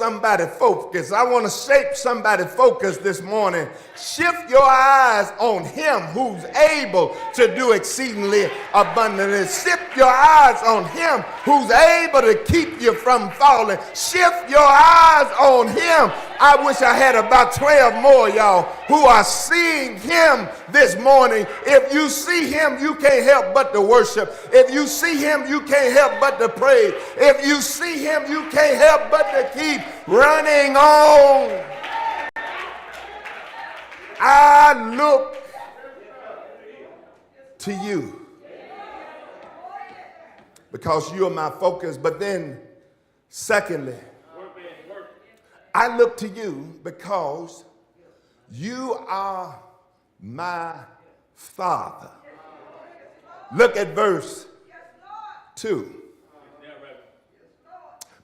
somebody's focus. I want to shape somebody's focus this morning. Shift your eyes on him who's able to do exceedingly abundantly. Shift your eyes on him who's able to keep you from falling. Shift your eyes on him. I wish I had about 12 more y'all who are seeing him this morning. If you see him, you can't help but to worship. If you see him, you can't help but to praise. If you see him, you can't help but to keep running on. I look to you because you are my focus. But then, secondly, I look to you because you are my Father. Look at verse 2.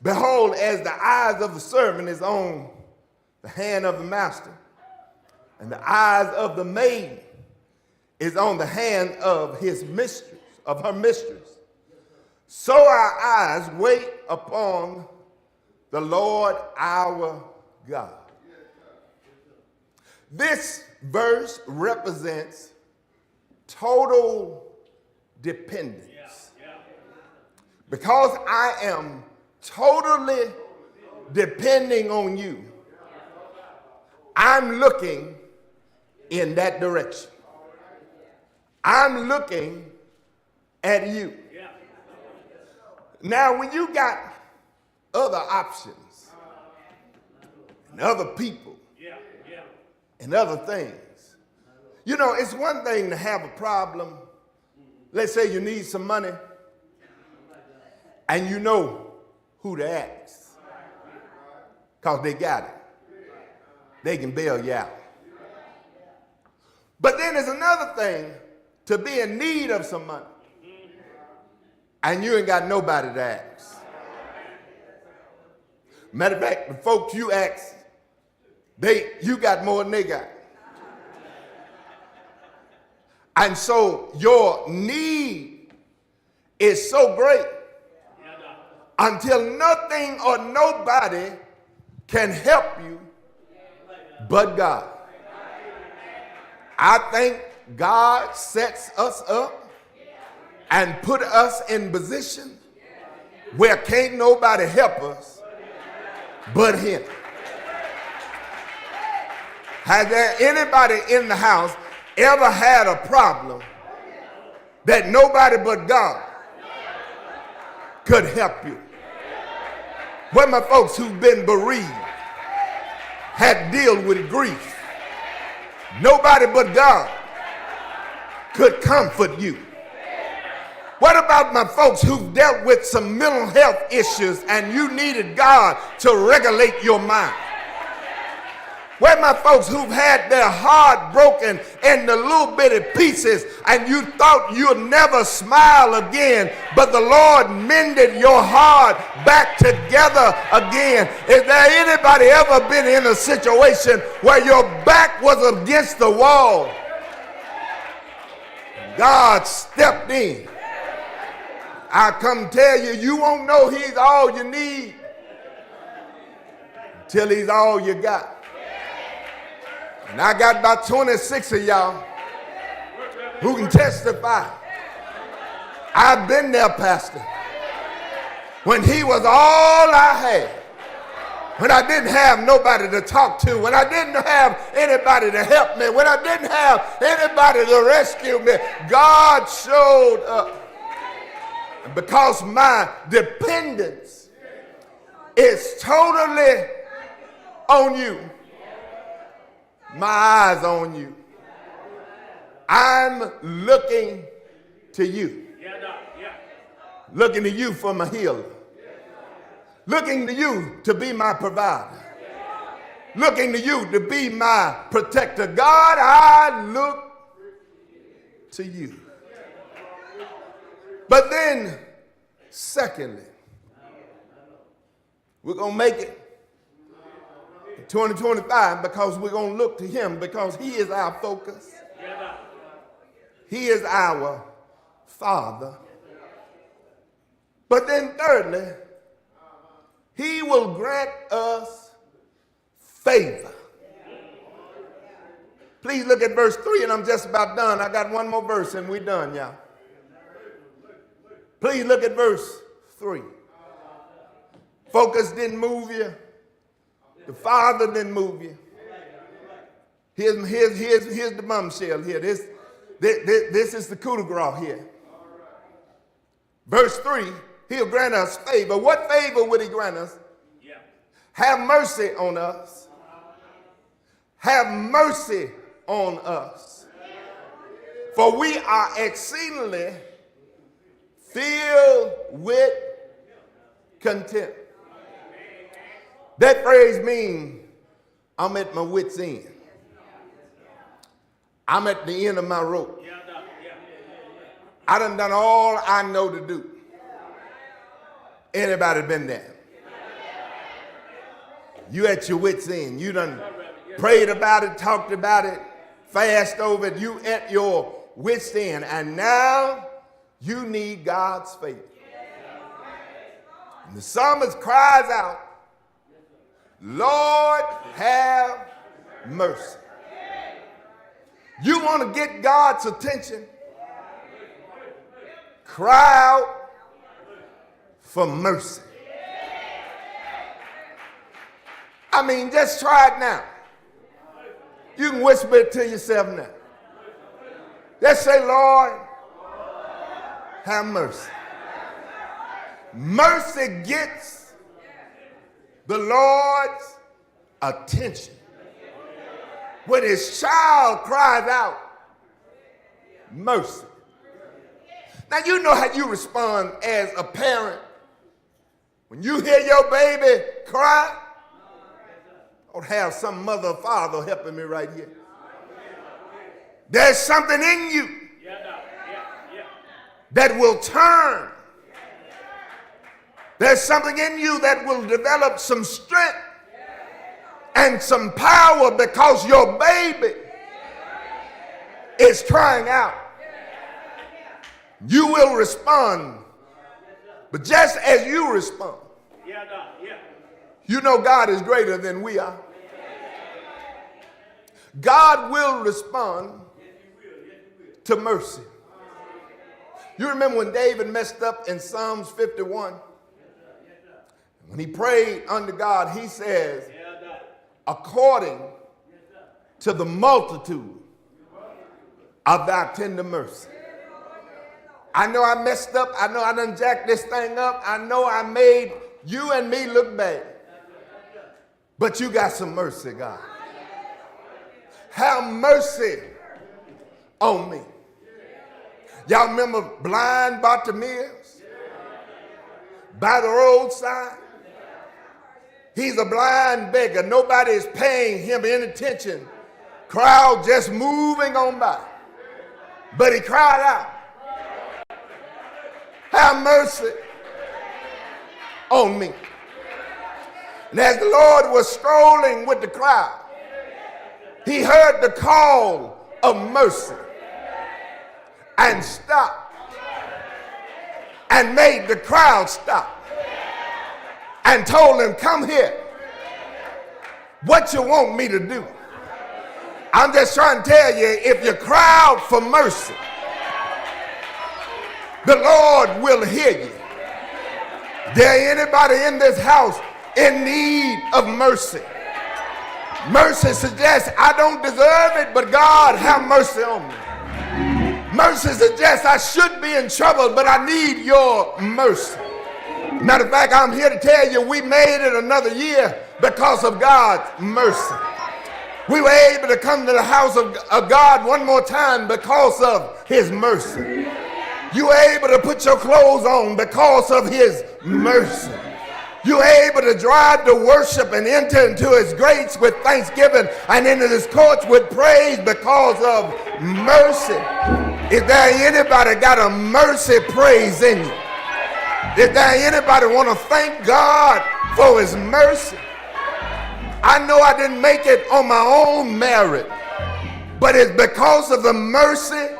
Behold, as the eyes of the servant is on the hand of the master, and the eyes of the maid is on the hand of his mistress, of her mistress, so our eyes wait upon the Lord our God. This verse represents total dependence. Because I am totally depending on you, I'm looking in that direction. I'm looking at you. Now, when you got other options and other people and other things, you know, it's one thing to have a problem. Let's say you need some money and you know who to ask because they got it. They can bail you out. But then there's another thing to be in need of some money and you ain't got nobody to ask. Matter of fact, the folks you ask, you got more than they got. And so your need is so great until nothing or nobody can help you but God. I think God sets us up and put us in position where can't nobody help us but him. Has there anybody in the house ever had a problem that nobody but God could help you? Where my folks who've been bereaved had to deal with grief, nobody but God could comfort you. What about my folks who've dealt with some mental health issues and you needed God to regulate your mind? Where my folks who've had their heart broken into little bitty pieces and you thought you'd never smile again, but the Lord mended your heart back together again? Is there anybody ever been in a situation where your back was against the wall? God stepped in. I come tell you, you won't know he's all you need until he's all you got. And I got about 26 of y'all who can testify. I've been there, Pastor, when he was all I had, when I didn't have nobody to talk to, when I didn't have anybody to help me, when I didn't have anybody to rescue me. God showed up. And because my dependence is totally on you, my eyes on you, I'm looking to you. Looking to you for my healer. Looking to you to be my provider. Looking to you to be my protector. God, I look to you. But then, secondly, we're going to make it 2025 because we're going to look to him because he is our focus. He is our Father. But then thirdly, he will grant us favor. Please look at verse 3, and I'm just about done. I got one more verse, and we're done, y'all. Please look at verse 3. Focus didn't move you. The Father didn't move you. Here's the bombshell here. This is the coup de grace here. Verse 3, he'll grant us favor. What favor would he grant us? Yeah. Have mercy on us. Have mercy on us. For we are exceedingly filled with contempt. That phrase means I'm at my wit's end. I'm at the end of my rope. I done all I know to do. Anybody been there? You at your wit's end. You done prayed about it, talked about it, fast over it. You at your wit's end. And now you need God's favor. And the psalmist cries out, Lord, have mercy. You want to get God's attention? Cry out for mercy. I mean, just try it now. You can whisper it to yourself now. Just say, Lord, have mercy. Mercy gets the Lord's attention. When his child cries out, mercy. Now, you know how you respond as a parent. When you hear your baby cry, don't have some mother or father helping me right here. There's something in you that will turn. There's something in you that will develop some strength and some power because your baby is crying out. You will respond. But just as you respond, you know God is greater than we are. God will respond to mercy. You remember when David messed up in Psalms 51? When he prayed unto God, he says, according to the multitude of thy tender mercy. I know I messed up. I know I done jacked this thing up. I know I made you and me look bad. But you got some mercy, God. Have mercy on me. Y'all remember blind Bartimaeus by the roadside? He's a blind beggar. Nobody is paying him any attention. Crowd just moving on by. But he cried out, have mercy on me. And as the Lord was strolling with the crowd, he heard the call of mercy and stopped and made the crowd stop and told him, come here. What you want me to do? I'm just trying to tell you, if you cry out for mercy, the Lord will hear you. There anybody in this house in need of mercy? Mercy suggests I don't deserve it, but God have mercy on me. Mercy suggests I should be in trouble, but I need your mercy. Matter of fact, I'm here to tell you we made it another year because of God's mercy. We were able to come to the house of God one more time because of his mercy. You were able to put your clothes on because of his mercy. You were able to drive to worship and enter into his gates with thanksgiving and into his courts with praise because of mercy. Is there anybody got a mercy praise in you? Is there anybody want to thank God for his mercy? I know I didn't make it on my own merit, but it's because of the mercy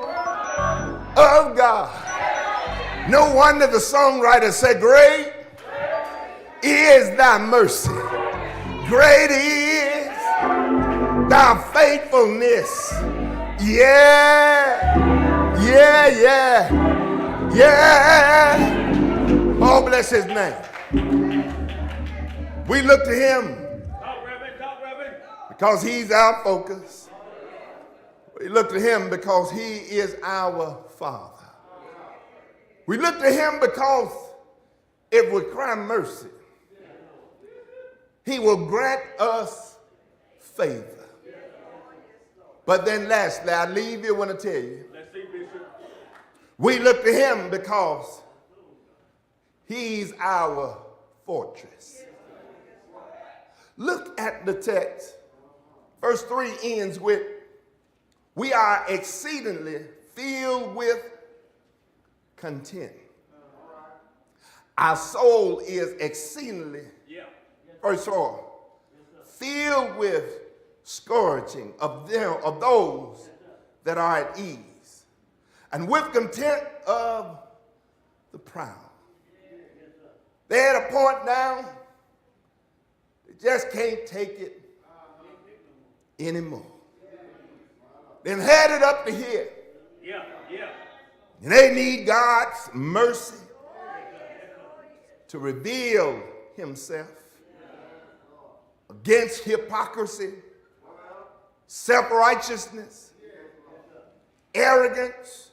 of God. No wonder the songwriter said, great is thy mercy. Great is thy faithfulness. Yeah, yeah, yeah, yeah. Oh, bless his name. We look to him because he's our focus. We look to him because he is our Father. We look to him because if we cry mercy, he will grant us favor. But then lastly, I leave you when I tell you, we look to him because he's our fortress. Look at the text. Verse 3 ends with, we are exceedingly filled with content. Our soul is exceedingly, verse 4, filled with scourging of those that are at ease, and with content of the proud. They had a point now, they just can't take it anymore. Then headed up to here. And they need God's mercy to reveal himself against hypocrisy, self-righteousness, arrogance,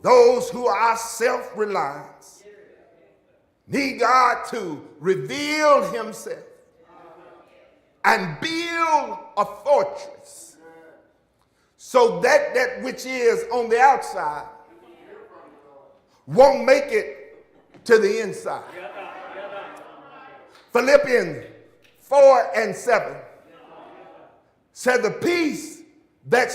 those who are self-reliant. Need God to reveal himself and build a fortress so that that which is on the outside won't make it to the inside. Philippians 4:7 said the peace that